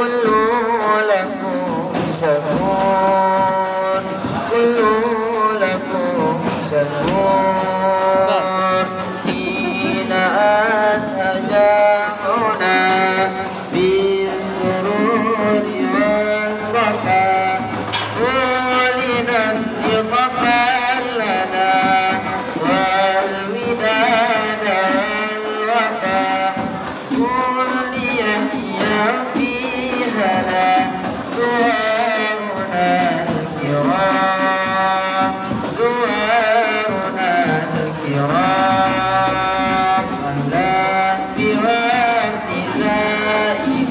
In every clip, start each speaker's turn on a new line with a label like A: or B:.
A: كل لكم شكور كل لكم شكور حين أنهجاؤنا بالسرور والصفا ولننطق لنا والوداد والوفا قل يحيى فيها زوارنا الكرام زوارنا الكرام أهلا بوفد زائر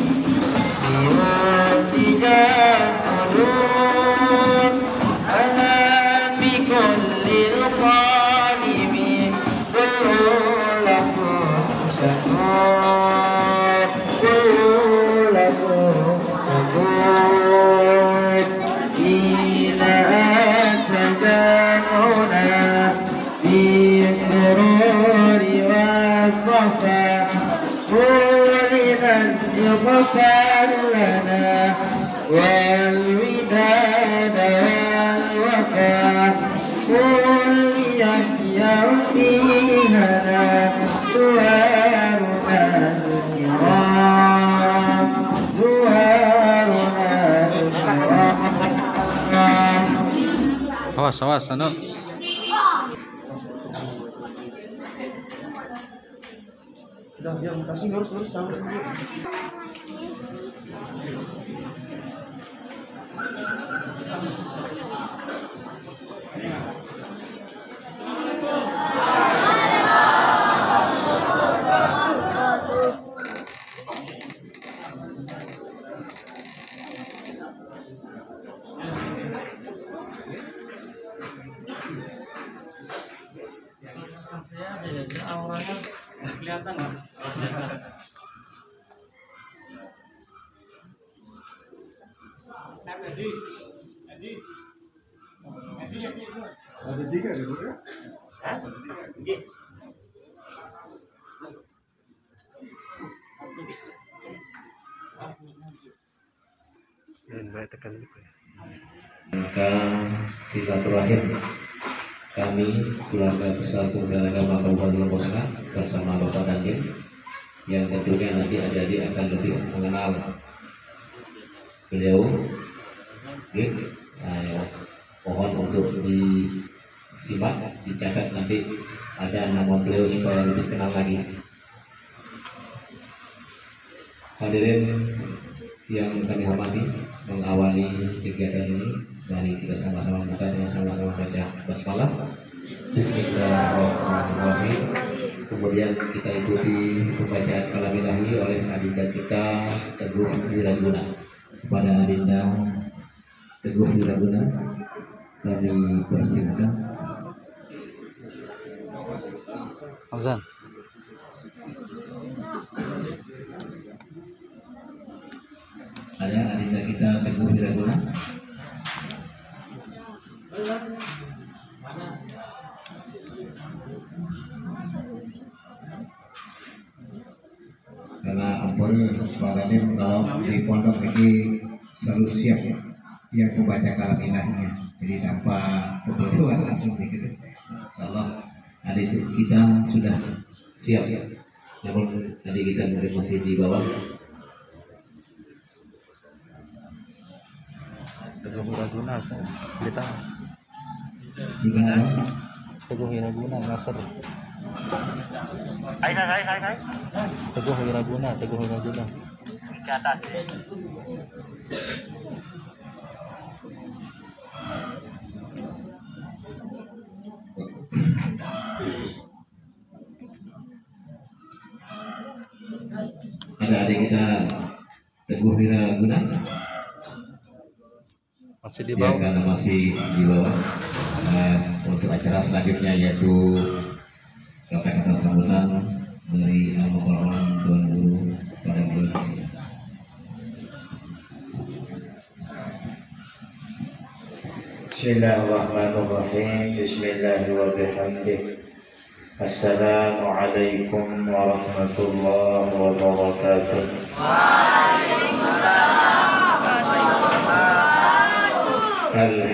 A: بارتجال قلوب أهلا بكل القادمين كل لكم شكور كل لكم شكور حين أتجاهنا بالسرور والصفا ولمن يغفر لنا والوداد والوفا قل يحيى فيها زوارنا الكرام زوارنا الكرام.
B: Awas, awas, anu.
C: Udah, kasih lurus sama.
D: Auranya kelihatan nggak?
C: Ada tiga, ada tiga.
A: Maka silaturahim kami keluarga besar Pemuda Agama Kabupaten Lombok Tengah bersama Bapak Dandim yang tentunya nanti jadi akan lebih mengenal beliau. Nah, mohon untuk disimak, dicatat nanti ada nama beliau supaya lebih kenal lagi. Hadirin yang kami hormati, mengawali kegiatan ini mari kita sama-sama buka dengan sama-sama baca basmalah. Bismillahirrahmanirrahim. Kemudian kita ikuti pembacaan kalam ilahi oleh adinda kita Teguh Wiraguna. Kepada adinda Teguh Wiraguna kami persilakan.
B: Azan.
A: Ada adinda kita Teguh Wiraguna. Karena ampun Pak Radim kalau di pondok ini selalu siap yang membaca kalam ilahnya, jadi tanpa kebutuhan langsung begitu. Insyaallah hari itu kita sudah siap, namun tadi kita mungkin masih di bawah.
B: Teguh Wiraguna, kita
A: Sehingga
B: Teguh Wiraguna Nasr.
D: Hai.
B: Teguh Wiraguna.
D: Ke atas.
A: ada adik kita Teguh Wiraguna
B: Masih di
A: ya,
B: bawah.
A: karena masih di bawah. Untuk acara selanjutnya yaitu kata-kata sambutan dari Al-Mukarram Tuan Guru pada bulan ini.
E: Bismillahirrahmanirrahim. Bismillahirrahmanirrahim. Assalamualaikum warahmatullahi wabarakatuh.
F: Waalaikumsalam.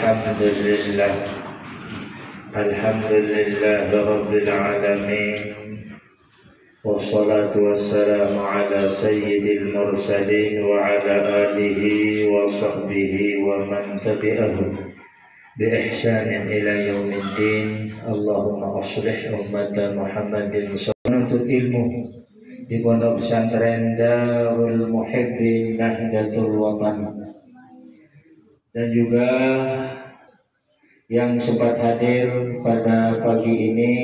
E: الحمد لله رب العالمين والصلاة والسلام على سيد المرسلين وعلى آله وصحبه ومن تبعهم بإحسان إلى يوم الدين. اللهم أصلح أمة محمد menuntut ilmu di Pondok Pesantren Darul Muhibbin Nahdlatul Wathon, dan juga yang sempat hadir pada pagi ini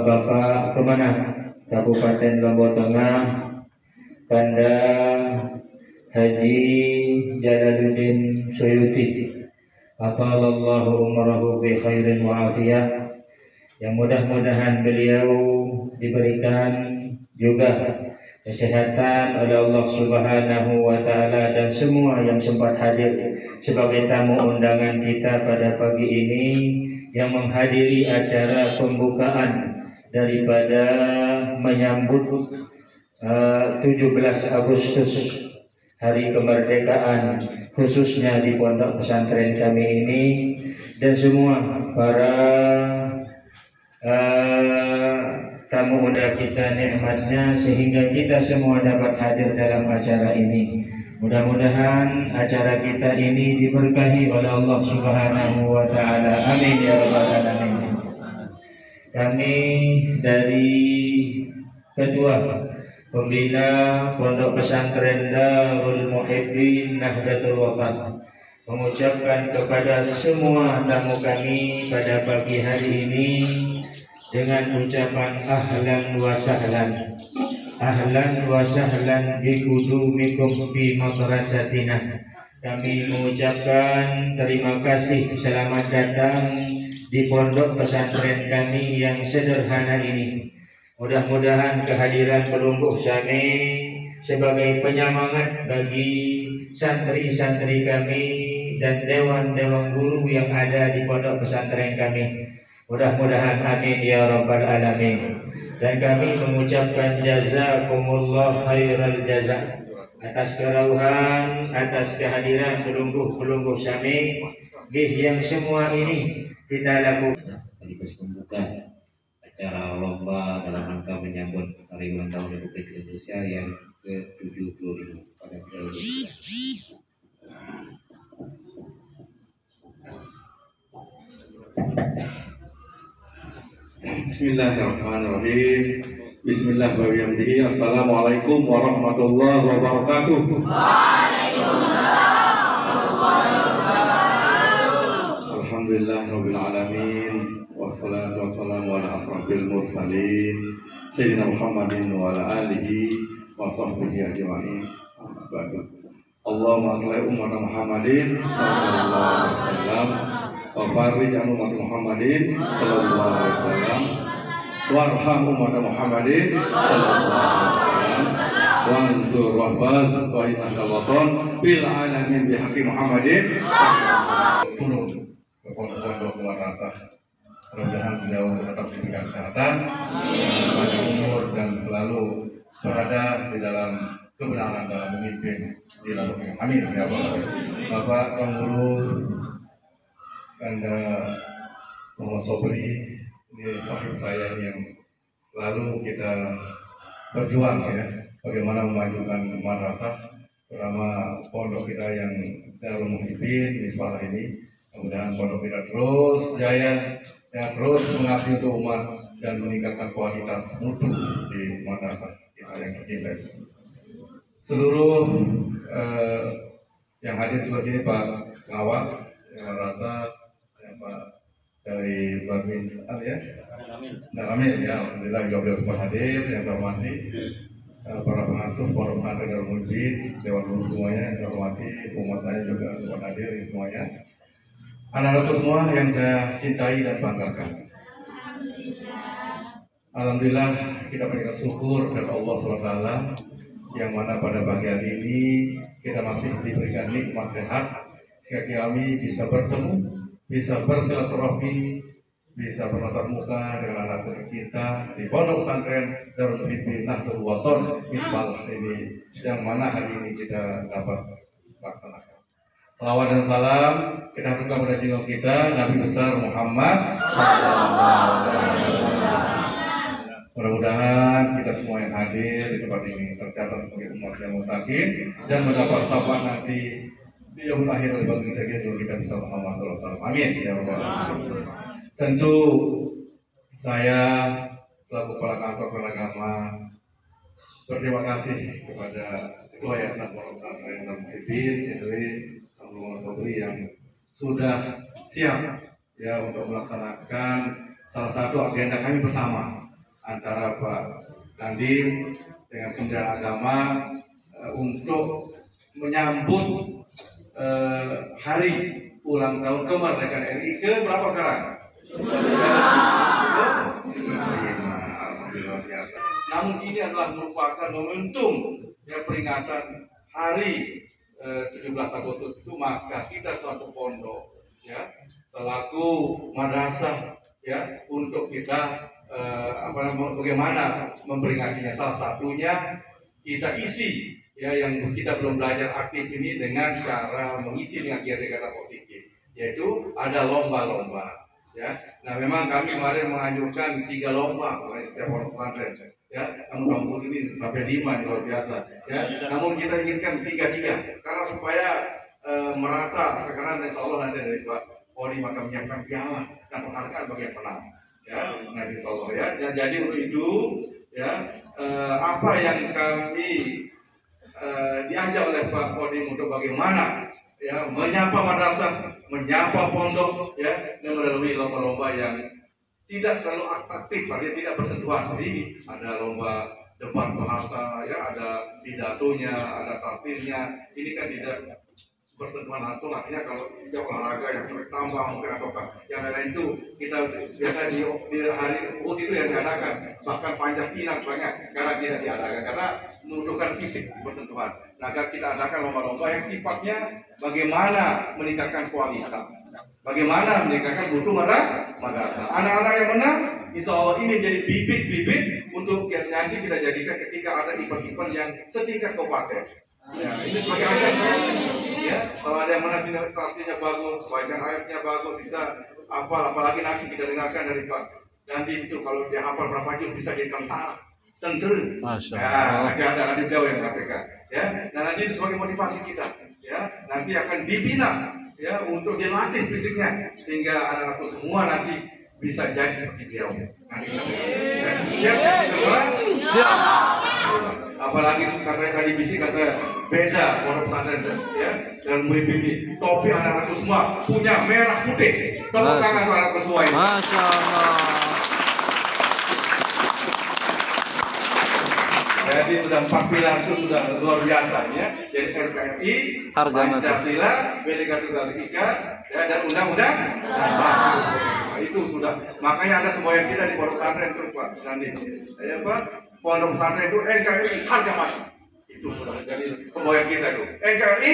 E: Bapak Kemenang Kabupaten Lombok Tengah, Kanda Haji Jalaluddin Suyuti, atallahu umrahu bi khairin wa afiyah, yang mudah-mudahan beliau diberikan juga kesehatan oleh Allah Subhanahu wa Ta'ala, dan semua yang sempat hadir sebagai tamu undangan kita pada pagi ini yang menghadiri acara pembukaan daripada menyambut 17 Agustus Hari Kemerdekaan, khususnya di pondok pesantren kami ini, dan semua para tamu undang kita nikmatnya sehingga kita semua dapat hadir dalam acara ini. Mudah-mudahan acara kita ini diberkahi oleh Allah Subhanahu wa Ta'ala. Amin ya rabbal alamin. Kami dari Ketua Pembina Pondok Pesantren Darul Muhibbin Nahdlatul Wathon mengucapkan kepada semua tamu kami pada pagi hari ini dengan ucapan ahlan wa sahlan. Ahlan wa sahlan bi qudumikum fi madrasatina. Kami mengucapkan terima kasih, selamat datang di pondok pesantren kami yang sederhana ini. Mudah-mudahan kehadiran pelungguh Sami sebagai penyemangat bagi santri-santri kami dan dewan-dewan guru yang ada di pondok pesantren kami. Mudah-mudahan amin ya rabbal alamin. Dan kami mengucapkan jazakumullah khairal jaza atas kerauhan, atas kehadiran pelungguh-pelungguh Sami yang semua ini kita lakukan sekaligus pembuka acara lomba dalam rangka menyambut hari ulang tahun Republik Indonesia yang ke-75 pada periode ini.
F: Bismillahirrahmanirrahim. Bismillahirrahmanirrahim. Assalamualaikum warahmatullahi wabarakatuh. Alhamdulillahirabbil alamin. Wassalatu wassalamu ala asrofil mursalin Sayyidina Muhammadin wa ala alihi wa sahbihi ajma'in. Allahumma shalli umat Muhammadin sallallahu alaihi wasallam wa barik an umat Muhammadin sallallahu alaihi wasallam warham umat Muhammadin sallallahu alaihi wasallam wa ansur wahbal wa inna waton bil alamin bi haqqi Muhammadin turun ke pondok madrasah. Mudah-mudahan beliau tetap diberikan kesehatan, panjang umur, dan selalu berada di dalam kebenaran dalam memimpin di dalam amin ya Allah. Bapak Guru Anda Muhammad Sobri, ini sahib saya yang selalu kita berjuang ya, bagaimana memajukan madrasah, terutama pondok kita yang Darul Muhibbin di sekolah ini. Mudah-mudahan pondok kita terus jaya, ya, terus mengabdi untuk umat dan meningkatkan kualitas mutu di madrasah kita yang tercinta. Seluruh yang hadir sebelah sini, Pak Ngawas, yang rasa Pak dari Babin ya, Amin ya, alhamdulillah juga beliau sempat hadir, yang saya hormati para pengasuh pondok pesantren Darul Muhibbin, dewan guru semuanya yang saya hormati, umat saya juga sempat hadir semuanya. Anak-anakku semua yang saya cintai dan banggakan. Alhamdulillah kita berikan syukur kepada Allah SWT yang mana pada pagi hari ini kita masih diberikan nikmat sehat, sehingga kami bisa bertemu, bisa bersilaturahmi, bisa bertatap muka dengan anak kita di pondok pesantren Darul Muhibbin Nahdlatul Wathon Misbah ini, yang mana hari ini kita dapat laksanakan. Salawat dan salam kita haturkan kepada junjungan kita Nabi besar Muhammad SAW. Mudah-mudahan kita semua yang hadir di tempat ini tercatat sebagai umat yang muttaqin dan mendapat syafaat nanti di yaumul akhir oleh bagi kita bisa Muhammad SAW. Amin ya rabbal alamin. Tentu saya selaku kepala kantor Pranagama berterima kasih kepada Ketua Yayasan Pondok Pesantren dan Muhyiddin Idris Abdul Sobri yang sudah siap ya untuk melaksanakan salah satu agenda kami bersama antara Pak Dandim dengan Kementerian Agama untuk menyambut hari ulang tahun kemerdekaan RI ke berapa sekarang? Alhamdulillah biasa. Namun ini adalah merupakan momentum ya peringatan hari 17 Agustus itu, maka kita selaku pondok ya selaku madrasah ya untuk kita bagaimana memperingatinya. Salah satunya kita isi ya yang kita belum belajar aktif ini dengan cara mengisi dengan kegiatan positif, yaitu ada lomba-lomba ya. Nah memang kami kemarin menganjurkan 3 lomba oleh setiap pondok pesantren ya, namun kampung ini sampai 5 luar biasa ya. Namun kita inginkan 3 karena supaya merata, karena insya Allah nanti dari Pak Poli maka menyiapkan piala dan penghargaan bagi yang menang ya, nanti insya Allah ya. Dan jadi untuk itu ya apa yang kami diajak oleh Pak Poli untuk bagaimana ya menyapa madrasah, menyapa pondok ya, dan melalui lomba-lomba yang tidak terlalu atraktif, artinya tidak bersentuhan seperti ini. Ada lomba debat bahasa ya, ada pidatonya, ada tampilnya. Ini kan tidak bersentuhan langsung, artinya kalau tidak olahraga yang tambah mungkin atau yang lain itu kita biasa di hari UT itu yang diadakan, bahkan panjat pinang banyak karena tidak diadakan karena membutuhkan fisik bersentuhan. Nah, kita adakan lomba-lomba yang sifatnya bagaimana meningkatkan kualitas, bagaimana meningkatkan mutu madrasah. Anak-anak yang menang, insya Allah ini jadi bibit-bibit untuk nanti kita jadikan ketika ada event-event yang setingkat kabupaten. Ya, ini sebagai ajar saya. Ya, kalau ada yang menang sini artinya bagus, bacaan ayatnya bagus, bisa hafal, apalagi nanti kita dengarkan dari Pak Dandim itu kalau dia hafal berapa juz bisa jadi tentara. Tentu, ya, nanti ada nanti beliau yang mengatakan, ya, dan nanti itu sebagai motivasi kita, ya, nanti akan dibina, ya, untuk dilatih fisiknya sehingga anak-anak semua nanti bisa jadi seperti beliau. Nanti siap, siap. Apalagi karena tadi bisik kata beda pondok pesantren, ya, dan Muhyiddin topi anak-anak semua punya merah putih. Tepuk tangan untuk anak semua ini.
B: Masya Allah.
F: Jadi sudah 4 pilar itu sudah luar biasa ya. Jadi NKRI, Pancasila, Bhinneka Tunggal Ika, ya, dan undang-undang. Nah, itu sudah. Makanya ada semboyan kita di pondok pesantren itu Pak Sandi. Ya Pak, pondok pesantren itu NKRI harga mati. Itu sudah jadi semboyan kita itu. NKRI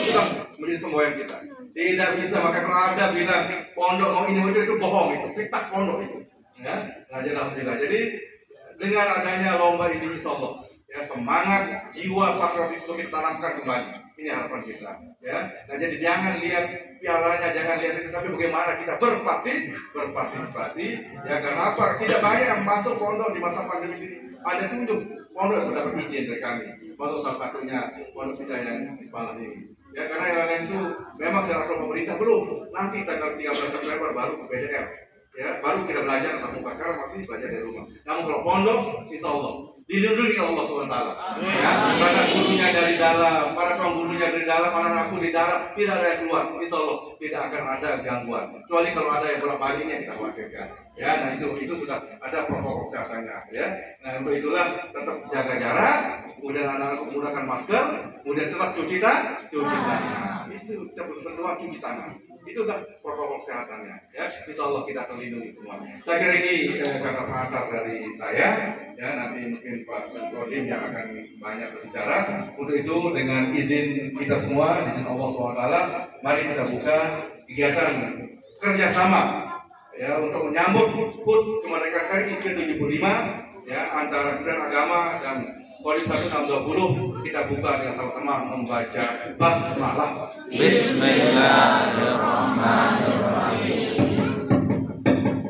F: sudah menjadi semboyan kita. Tidak bisa maka kalau ada bilang pondok mau ini itu bohong, itu fitnah pondok itu. Ya, nah, jadi alhamdulillah. Jadi dengan adanya lomba ini insya Allah ya semangat jiwa patriotisme kita tanamkan kembali. Ini harapan kita ya. Nah jadi jangan lihat pialanya, jangan lihat itu, tapi bagaimana kita berpartisipasi ya. Karena apa? Tidak banyak yang masuk pondok di masa pandemi ini. Ada 7 pondok sudah berizin dari kami. Masuk salah satunya pondok kita yang di Semarang ini. Ya karena yang lain itu memang secara pemerintah belum. Nanti tanggal 13 September baru ke PDR. Ya, baru kita belajar tatap muka, sekarang masih belajar dari rumah. Namun kalau pondok, insya Allah dilindungi Allah SWT. Ya, para gurunya dari dalam, para kaum gurunya dari dalam, anak aku di dalam, tidak ada yang keluar. Insya Allah tidak akan ada gangguan. Kecuali kalau ada yang bolak-balik ini yang kita khawatirkan. Ya, nah itu sudah ada protokol kesehatannya. Ya, nah untuk itulah tetap jaga jarak, kemudian anak-anak menggunakan masker, kemudian tetap cuci tangan. Itu sentuhan cuci tangan. Itu dah protokol kesehatannya, ya. Insya Allah kita terlindungi semua. Saya kira ini kata pengantar dari saya, ya. Nanti mungkin Pak Kodim yang akan banyak berbicara. Untuk itu dengan izin kita semua, izin Allah SWT, mari kita buka kegiatan kerjasama, ya, untuk menyambut HUT kemerdekaan RI ke-75 ya antara Kementerian Agama dan Kodim 1620 kita buka dengan sama-sama membaca basmalah.
B: Bismillahirrahmanirrahim.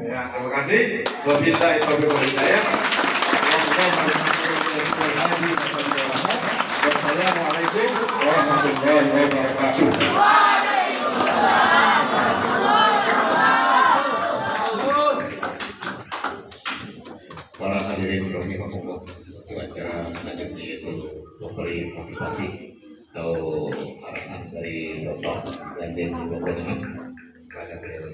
F: Ya, terima kasih. Wabillahi taufiq wal hidayah. Wassalamualaikum warahmatullahi wabarakatuh.
A: Para hadirin rahimahullah, acara selanjutnya yaitu memberi motivasi atau arahan dari Bapak Dandim Gubernur kepada beliau.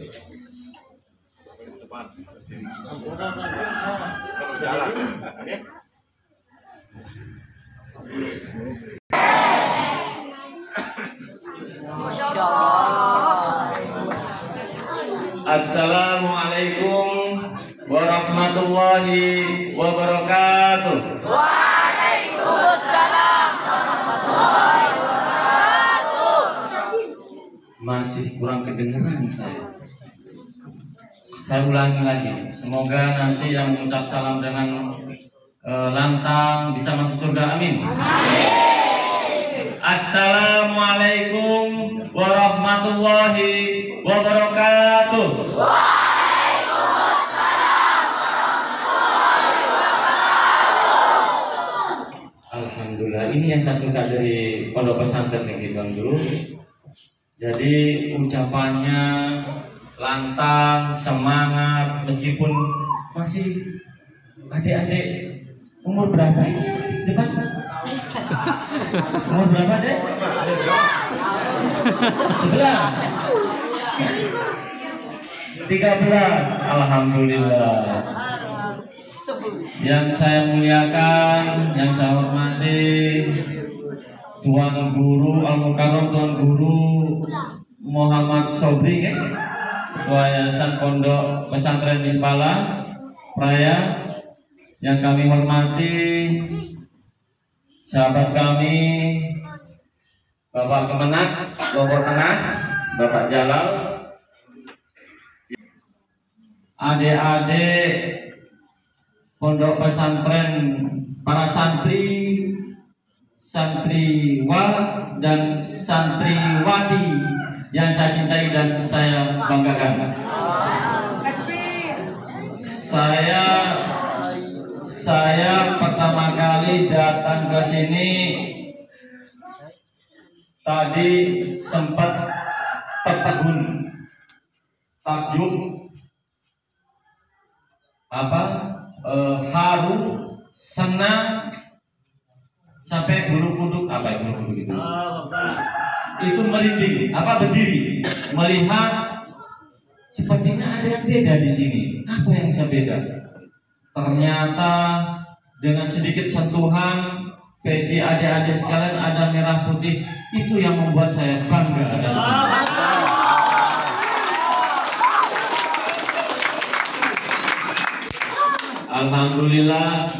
E: Assalamualaikum warahmatullahi wabarakatuh.
G: Waalaikumsalam warahmatullahi wabarakatuh.
E: Masih kurang kedengaran saya. Saya ulangi lagi. Semoga nanti yang mengucap salam dengan lantang bisa masuk surga. Amin. Assalamualaikum warahmatullahi wabarakatuh. Alhamdulillah, ini yang saya suka dari pondok pesantren ini Bang Guru. Jadi ucapannya lantang, semangat, meskipun masih adik-adik umur berapa ini depan? Umur berapa deh? 13. Alhamdulillah. Yang saya muliakan, yang saya hormati, Tuan Guru Al-Mukarram, Tuan Guru Muhammad Sobri, Ketua Yayasan Pondok Pesantren Mispala Praya. Yang kami hormati sahabat kami, Bapak Kemenak Bogor Tengah, Bapak Jalal, adik-adik pondok pesantren, para santri, santriwa dan santriwati yang saya cintai dan saya banggakan. Saya pertama kali datang ke sini tadi sempat tertegun, takjub, haru, senang, sampai bulu kuduk, bulu kuduk itu merinding, berdiri melihat sepertinya ada yang beda di sini. Apa yang bisa beda? Ternyata dengan sedikit sentuhan peci adik-adik sekalian ada merah putih. Itu yang membuat saya bangga ada di sini. Alhamdulillah,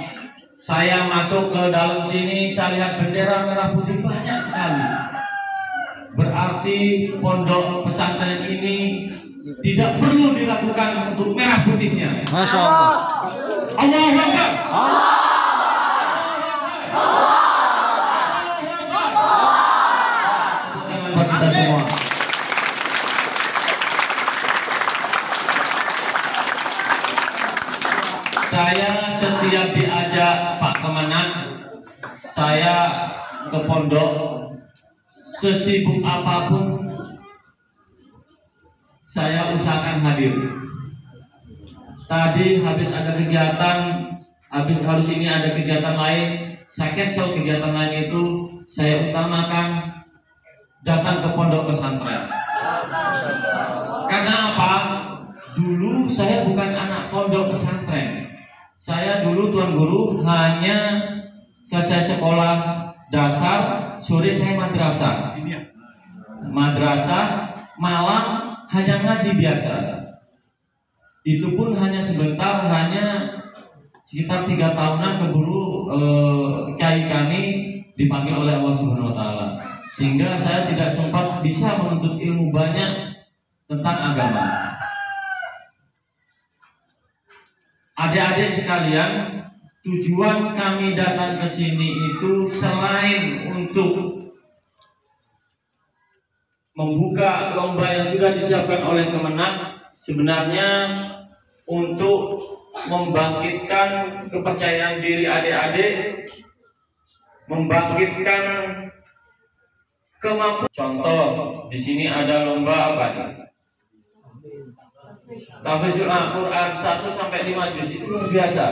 E: saya masuk ke dalam sini, saya lihat bendera merah putih banyak sekali. Berarti pondok pesantren ini tidak perlu dilakukan untuk merah putihnya.
B: Masya Allah.
E: Allahu Akbar. Buat kita semua. Saya setiap diajak Pak Kemenak, saya ke pondok, sesibuk apapun saya usahakan hadir. Tadi habis ada kegiatan, harus ini ada kegiatan lain, saya cancel kegiatan lain itu, saya utamakan datang ke pondok pesantren. Karena apa? Dulu saya bukan anak pondok pesantren. Saya dulu Tuan Guru hanya selesai sekolah dasar, sore saya madrasah. Malam hanya ngaji biasa. Itu pun hanya sebentar, hanya sekitar 3 tahunan keburu kiai kami dipanggil oleh Allah Subhanahu Wa Taala, sehingga saya tidak sempat bisa menuntut ilmu banyak tentang agama. Adik-adik sekalian, tujuan kami datang ke sini itu selain untuk membuka lomba yang sudah disiapkan oleh Kemenak, sebenarnya untuk membangkitkan kepercayaan diri adik-adik, membangkitkan kemampuan. Contoh, di sini ada lomba apa nih? Tahfizul Al-Quran 1 sampai 5 juz, itu luar biasa.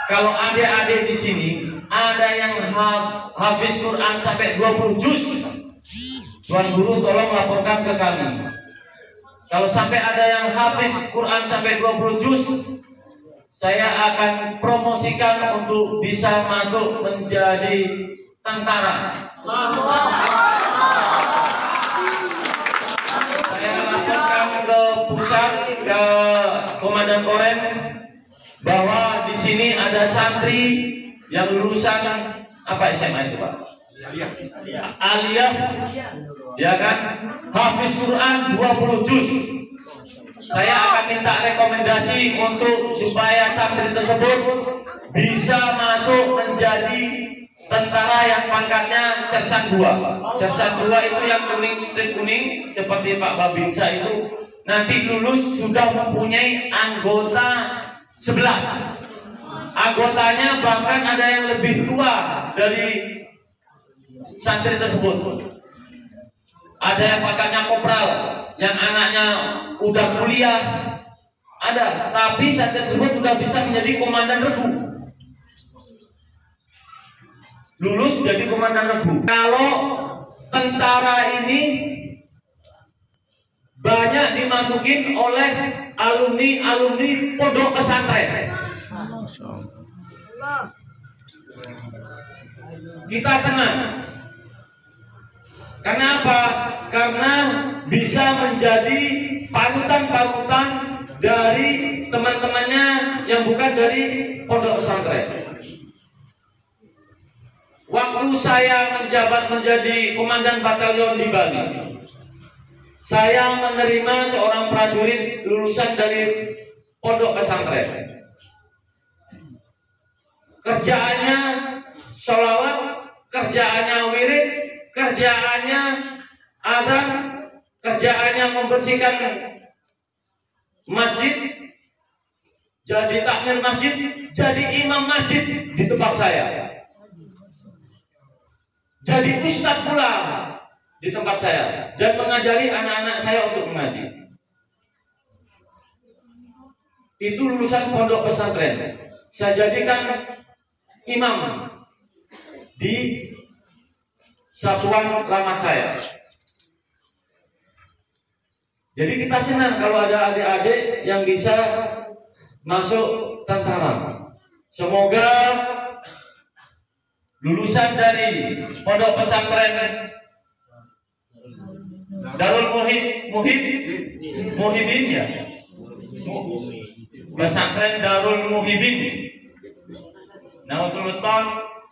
E: Kalau adik-adik di sini ada yang hafiz Quran sampai 20 juz, Tuan Guru tolong laporkan ke kami. Kalau sampai ada yang hafiz Quran sampai 20 juz, saya akan promosikan untuk bisa masuk menjadi tentara. Saya laporkan ke pusat, ke Komandan Korem, bahwa di sini ada santri yang lulusan apa SMA itu Pak? Aliyah, ya kan? Hafiz Quran 20 juz. Saya akan minta rekomendasi untuk supaya santri tersebut bisa masuk menjadi tentara yang pangkatnya Sersan 2. Sersan 2 itu yang kuning, strip kuning seperti Pak Babinsa itu, nanti lulus sudah mempunyai anggota 11. Anggotanya bahkan ada yang lebih tua dari santri tersebut. Ada yang pangkatnya kopral, yang anaknya udah kuliah, ada. Tapi santri tersebut sudah bisa menjadi komandan regu, lulus jadi komandan regu. Kalau tentara ini banyak dimasukin oleh alumni pondok pesantren. Kita senang. Karena apa? Karena bisa menjadi panutan-panutan dari teman-temannya yang bukan dari pondok pesantren. Waktu saya menjabat menjadi komandan batalion di Bali, saya menerima seorang prajurit lulusan dari pondok pesantren. Kerjaannya sholawat, kerjaannya wirid, kerjaannya azan, kerjaannya membersihkan masjid, jadi takmir masjid, jadi imam masjid di tempat saya, jadi ustadz pula di tempat saya, dan mengajari anak-anak saya untuk mengaji. Itu lulusan pondok pesantren. Saya jadikan imam di satuan lama saya. Jadi kita senang kalau ada adik-adik yang bisa masuk tentara. Semoga lulusan dari pondok pesantren Darul Muhibin ya, pesantren Darul Muhibin. Nah, untuk beton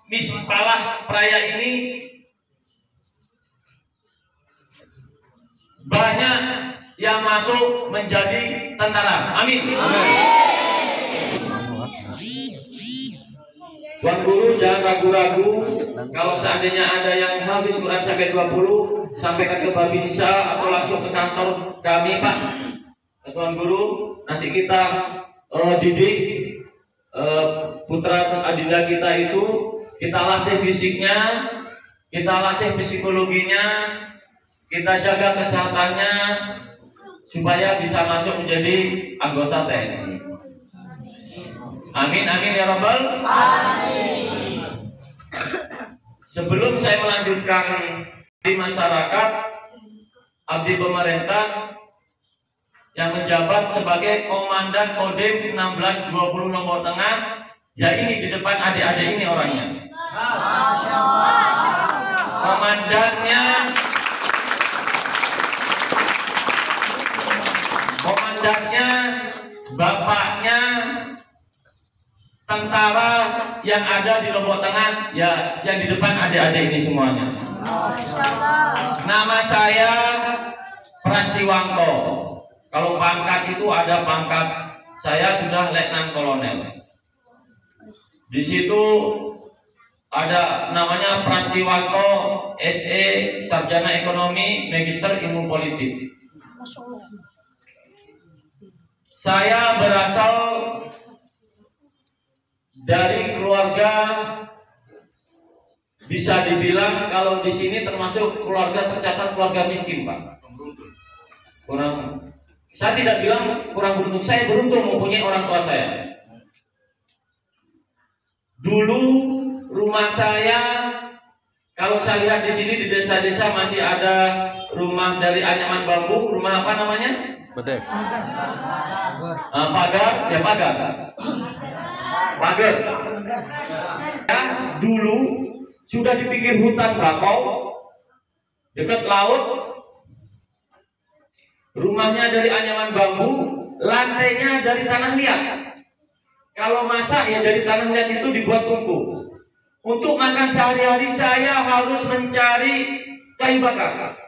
E: Mispalah Praya ini banyak yang masuk menjadi tentara. Amin. Tuan Guru jangan ragu-ragu. Kalau seandainya ada yang habis Quran sampai 20, sampaikan ke Babinsa atau langsung ke kantor kami Pak, Tuan Guru. Nanti kita didik putra adinda kita itu, kita latih fisiknya, kita latih psikologinya, kita jaga kesehatannya supaya bisa masuk menjadi anggota TNI. Amin, amin ya Rabbal alamin. Sebelum saya melanjutkan di masyarakat, abdi pemerintah yang menjabat sebagai Komandan Kodim 1620 nomor tengah, ya ini di depan adik-adik ini orangnya. Komandannya bapaknya tentara yang ada di Lombok Tengah, ya yang di depan adik-adik ini semuanya. Nama saya Prastiwanto. Kalau pangkat itu ada pangkat, saya sudah letnan kolonel.
H: Di situ ada namanya Prastiwanto, SE, Sarjana Ekonomi, Magister Ilmu Politik. Saya berasal dari keluarga, bisa dibilang kalau di sini termasuk keluarga tercatat keluarga miskin, Pak. Saya tidak bilang kurang beruntung, saya beruntung mempunyai orang tua saya. Dulu rumah saya, kalau saya lihat di sini di desa-desa masih ada rumah dari anyaman bambu, rumah apa namanya?
B: Bedek.
H: Pagar, ya pagar. Pagar. Ya, dulu sudah di pinggir hutan bakau, dekat laut. Rumahnya dari anyaman bambu, lantainya dari tanah liat. Kalau masak ya dari tanah liat itu dibuat tungku. Untuk makan sehari-hari saya harus mencari kayu bakar.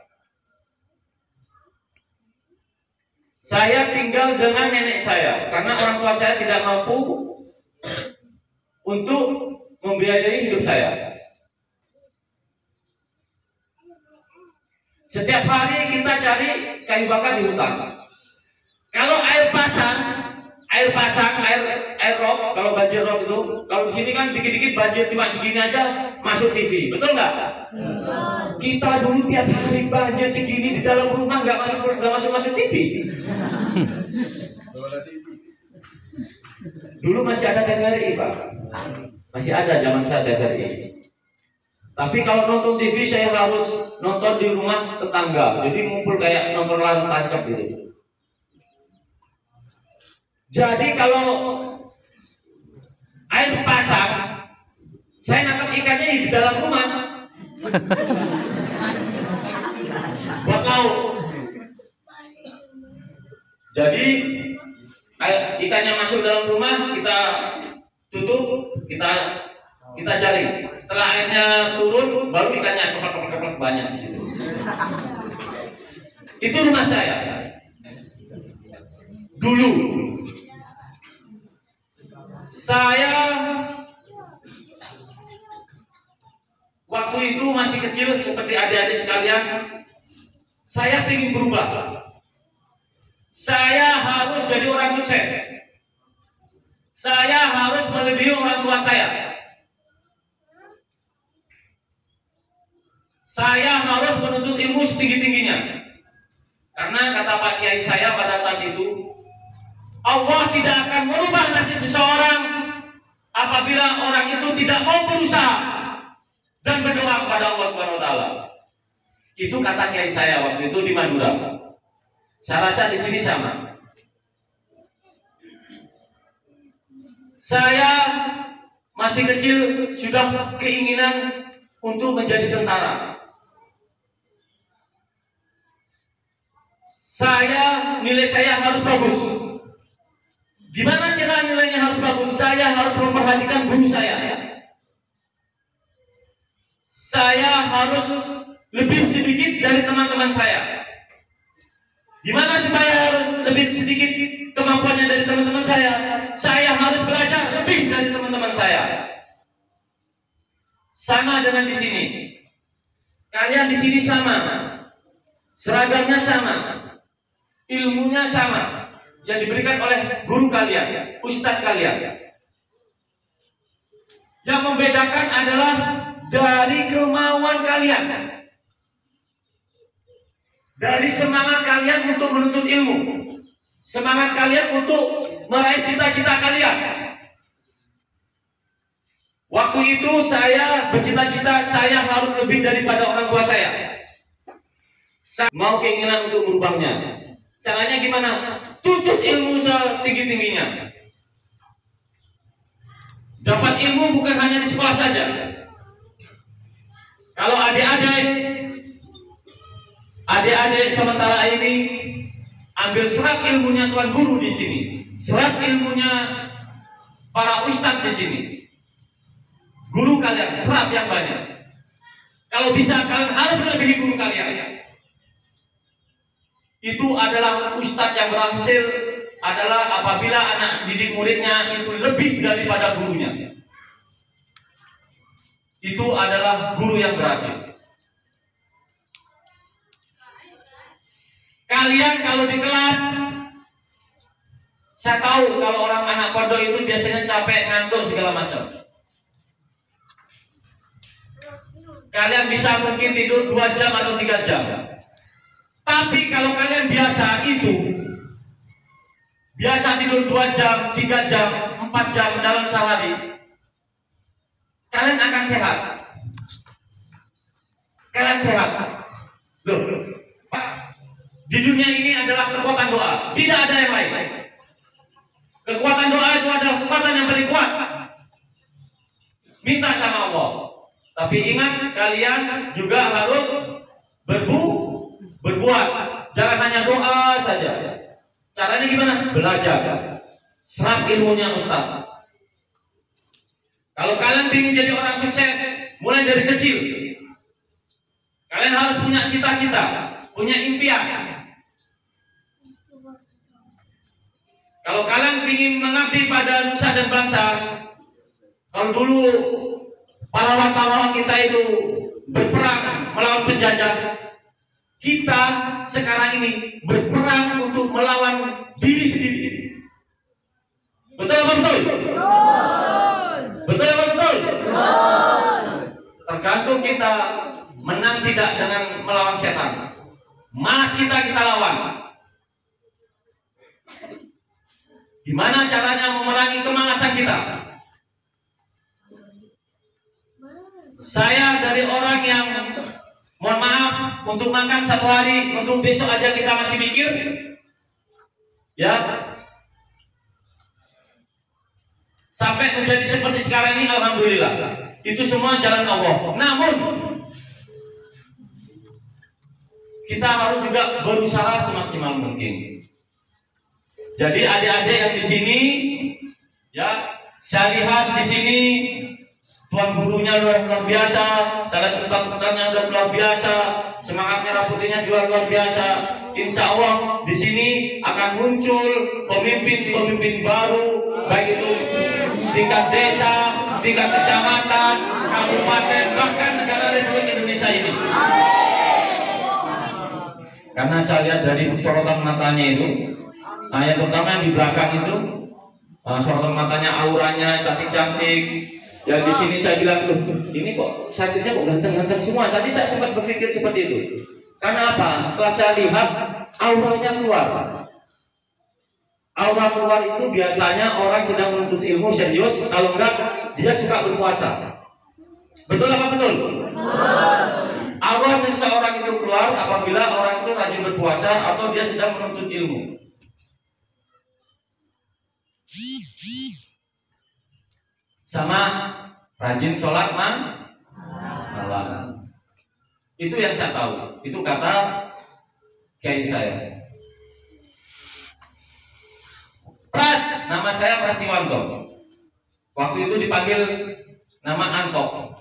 H: Saya tinggal dengan nenek saya karena orang tua saya tidak mampu untuk membiayai hidup saya. Setiap hari kita cari kayu bakar di hutan. Kalau air rob, kalau banjir rob itu, kalau di sini kan dikit-dikit banjir cuma segini aja masuk TV, betul nggak? Kita dulu tiap hari banjir segini di dalam rumah nggak masuk TV. Dulu masih ada TVRI, Pak. Masih ada zaman saya TVRI. Tapi kalau nonton TV saya harus nonton di rumah tetangga. Jadi ngumpul kayak nonton layar tancap gitu. Jadi kalau air pasang, saya nangkap ikannya di dalam rumah. Buat lauk. Jadi ikannya masuk dalam rumah, kita tutup, kita jaring. Setelah airnya turun, baru ikannya kepal banyak di situ. Itu rumah saya. Dulu saya waktu itu masih kecil seperti adik-adik sekalian. Saya ingin berubah. Saya harus jadi orang sukses. Saya harus melebihi orang tua saya. Saya harus menuntut ilmu setinggi-tingginya. Karena kata Pak Kiai saya pada saat itu, Allah tidak akan merubah nasib seseorang apabila orang itu tidak mau berusaha dan berdoa kepada Allah Subhanahu wa taala. Itu kata Kiai saya waktu itu di Madura. Saya rasa di sini sama. Saya masih kecil sudah keinginan untuk menjadi tentara. Nilai saya harus bagus. Gimana cara nilainya harus bagus? Saya harus memperhatikan guru saya. Saya harus lebih sedikit dari teman-teman saya. Gimana supaya harus lebih sedikit kemampuannya dari teman-teman saya? Saya harus belajar lebih dari teman-teman saya. Sama dengan di sini. Kalian di sini sama. Seragamnya sama. Ilmunya sama yang diberikan oleh guru kalian, ustadz kalian. Yang membedakan adalah dari kemauan kalian, dari semangat kalian untuk menuntut ilmu, semangat kalian untuk meraih cita-cita kalian. Waktu itu saya bercita-cita saya harus lebih daripada orang tua saya. Saya mau keinginan untuk merubahnya. Caranya gimana? Tuntut ilmu setinggi-tingginya. Dapat ilmu bukan hanya di sekolah saja. Kalau adik-adik sementara ini ambil serap ilmunya tuan guru di sini, serap ilmunya para ustadz di sini, guru kalian serap yang banyak. Kalau bisa kalian harus melebihi guru kalian. Itu adalah ustadz yang berhasil adalah apabila anak didik muridnya itu lebih daripada gurunya. itu adalah guru yang berhasil. Kalian kalau di kelas, saya tahu kalau orang anak pondok itu biasanya capek, ngantuk segala macam. Kalian bisa mungkin tidur 2 jam atau 3 jam. Tapi kalau kalian biasa tidur 2 jam, 3 jam, 4 jam dalam sehari, kalian akan sehat. Kalian sehat. Loh, Pak, di dunia ini adalah kekuatan doa, tidak ada yang lain. Kekuatan doa itu adalah kekuatan yang paling kuat. Minta sama Allah. Tapi ingat, kalian juga harus berbuat. Jangan hanya doa saja. Caranya gimana? Belajar. Serap ilmunya Ustaz. Kalau kalian ingin jadi orang sukses, mulai dari kecil. Kalian harus punya cita-cita, punya impian. Kalau kalian ingin mengabdi pada nusa dan bangsa, kalau dulu pahlawan-pahlawan kita itu berperang melawan penjajah, kita sekarang ini berperang untuk melawan diri sendiri. Betul apa betul? Betul apa betul? Tergantung kita menang tidak dengan melawan setan. Malas kita lawan. Gimana caranya memerangi kemalasan kita? Saya dari orang yang, mohon maaf, untuk makan 1 hari, untuk besok aja kita masih mikir, ya. Sampai menjadi seperti sekarang ini, alhamdulillah. Itu semua jalan Allah. Namun kita harus juga berusaha semaksimal mungkin. Jadi adik-adik yang di sini, ya, saya lihat di sini tuan gurunya luar biasa, salah ustaz-ustaznya luar biasa, semangat merah putihnya juga luar biasa. Insya Allah di sini akan muncul pemimpin-pemimpin baru, baik itu tingkat desa, tingkat kecamatan, kabupaten, bahkan negara Republik Indonesia ini. Karena saya lihat dari sorotan matanya itu, yang terutama yang di belakang itu, sorotan matanya, auranya cantik-cantik. Yang di sini saya bilang, loh, ini kok santrinya kok ganteng-ganteng semua. Tadi saya sempat berpikir seperti itu. Karena apa? Setelah saya lihat, auranya keluar. Aura keluar itu biasanya orang sedang menuntut ilmu serius. Kalau enggak, dia suka berpuasa. Betul apa betul? Aura seseorang itu keluar apabila orang itu rajin berpuasa atau dia sedang menuntut ilmu. Sama rajin sholat malam. Itu yang saya tahu. Itu kata kiai saya. Pras, nama saya Prastiwanto. Waktu itu dipanggil nama Anto.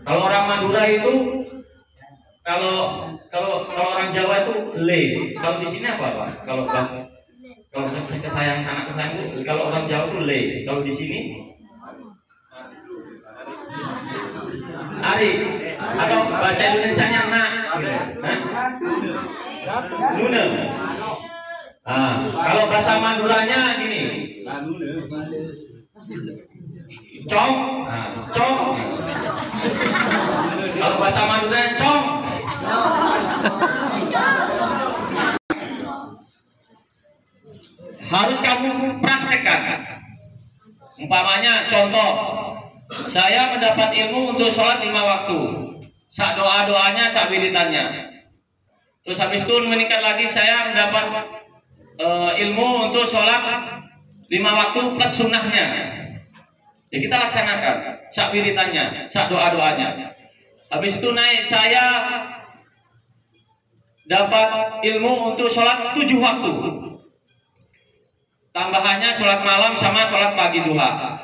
H: Kalau orang Madura itu, kalau orang Jawa itu Le. Kalau di sini apa? Kalau kesayang anak kesayang itu, kalau orang Jawa itu Le. Kalau di sini Ari. Atau bahasa Indonesianya nak. Nuna. Kalau bahasa Maduranya gini. Cong. Cong. Kalau bahasa Maduranya cong. Harus kamu praktekkan. Umpamanya contoh, saya mendapat ilmu untuk sholat 5 waktu. Sak doa-doanya, sak wiridannya. Terus habis itu meningkat lagi saya mendapat ilmu untuk sholat 5 waktu plus sunnahnya. Ya kita laksanakan sak wiridannya, sak doa-doanya. Habis itu naik saya dapat ilmu untuk sholat 7 waktu. Tambahannya sholat malam sama sholat pagi duha.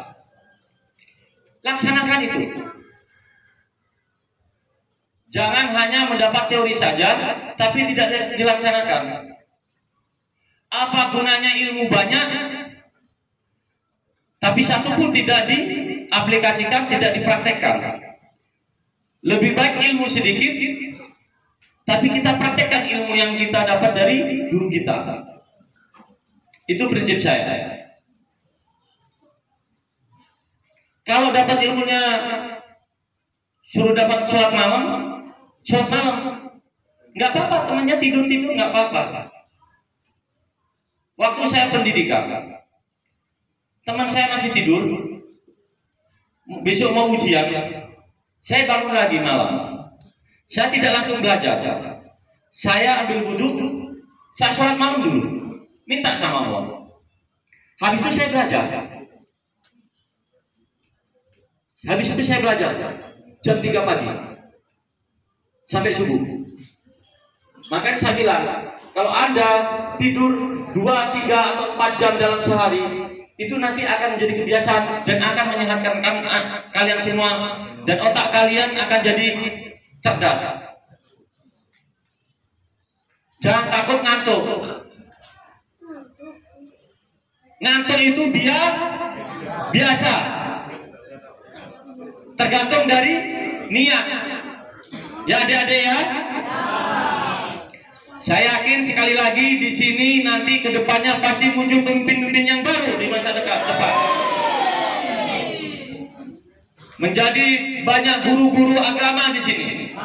H: Laksanakan itu. Jangan hanya mendapat teori saja, tapi tidak dilaksanakan. Apa gunanya ilmu banyak, tapi satu pun tidak diaplikasikan, tidak dipraktekkan. Lebih baik ilmu sedikit, tapi kita praktekkan ilmu yang kita dapat dari guru kita. Itu prinsip saya. Kalau dapat ilmunya suruh dapat sholat malam, nggak apa-apa, temannya tidur nggak apa-apa. Waktu saya pendidikan, teman saya masih tidur, besok mau ujian, saya bangun lagi malam. Saya tidak langsung belajar, saya ambil wudhu, saya sholat malam dulu, minta sama Allah. Habis itu saya belajar. Jam 3 pagi sampai subuh. Makanya saya bilang, kalau Anda tidur 2, 3, atau 4 jam dalam sehari, itu nanti akan menjadi kebiasaan dan akan menyehatkan kalian semua, dan otak kalian akan jadi cerdas. Jangan takut ngantuk. Ngantuk itu biasa. Tergantung dari niat. Ya adik-adik ya. Saya yakin sekali lagi di sini nanti kedepannya pasti muncul pemimpin-pemimpin yang baru di masa depan. Menjadi banyak guru-guru agama di sini.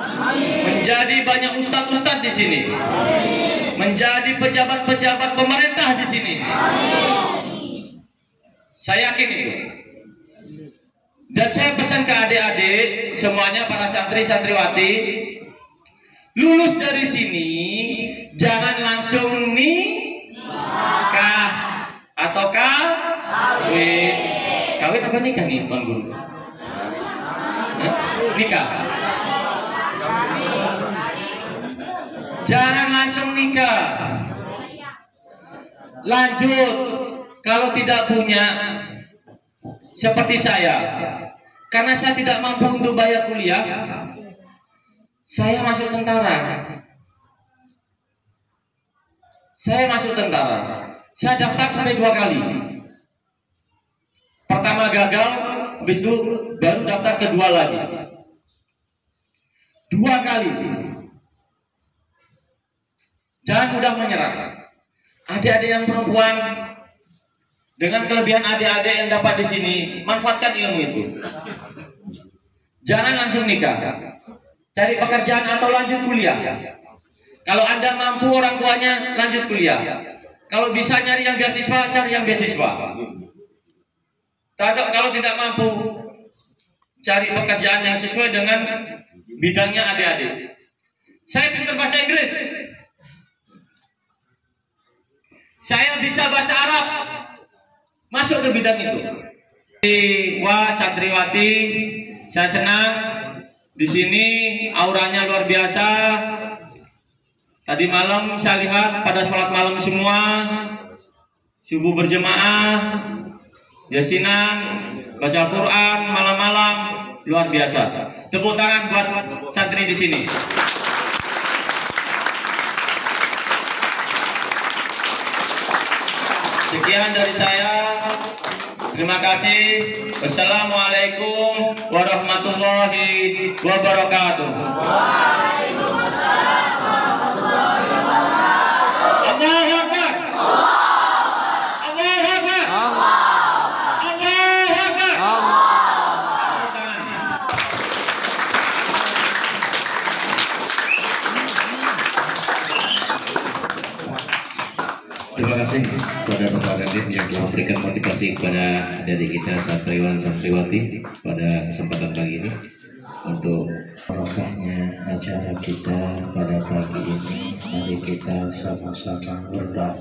H: Menjadi banyak ustadz-ustadz di sini. Menjadi pejabat-pejabat pemerintah di sini. Saya yakin itu. Dan saya pesan ke adik-adik semuanya, para santri-santriwati, lulus dari sini jangan langsung nikah atau kawin. Kawin apa nikah nih, Tuan Guru? Nikah. Jangan langsung nikah. Lanjut, kalau tidak punya seperti saya, karena saya tidak mampu untuk bayar kuliah, saya masuk tentara. Saya daftar sampai 2 kali. Pertama gagal, habis itu baru daftar kedua lagi. 2 kali. Jangan mudah menyerah. Adik-adik yang perempuan, dengan kelebihan adik-adik yang dapat di sini, manfaatkan ilmu itu. Jangan langsung nikah. Cari pekerjaan atau lanjut kuliah. Kalau Anda mampu, orang tuanya lanjut kuliah. Kalau bisa nyari yang beasiswa, cari yang beasiswa. Kalau tidak mampu, cari pekerjaan yang sesuai dengan bidangnya adik-adik. Saya pintar bahasa Inggris. Saya bisa bahasa Arab. Masuk ke bidang itu. Wah, santriwati, saya senang di sini, auranya luar biasa. Tadi malam saya lihat pada sholat malam semua, subuh berjemaah, yasinan, baca Quran malam-malam, luar biasa. Tepuk tangan buat santri di sini. Sekian dari saya. Terima kasih. Wassalamualaikum warahmatullahi wabarakatuh.
G: Waalaikumsalam warahmatullahi wabarakatuh.
H: Allahu Akbar. Allahu Akbar. Allahu Akbar.
A: Terima kasih kepada Bapak Dandim yang telah memberikan motivasi kepada adik kita santriwan santriwati pada kesempatan pagi ini untuk barokahnya acara kita pada pagi ini. Mari kita sama-sama berdoa.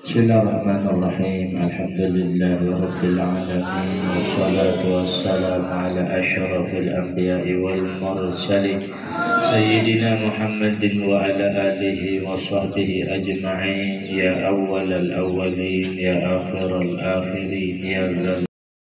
A: Bismillahirrahmanirrahim. Alhamdulillahirabbil alamin. Wassalatu wassalamu ala asyrafil anbiya'i wal mursalin Sayyidina Muhammadin wa ala alihi wa sahbihi ajma'in. Ya awwalal awwalin, ya akhiral akhirin, ya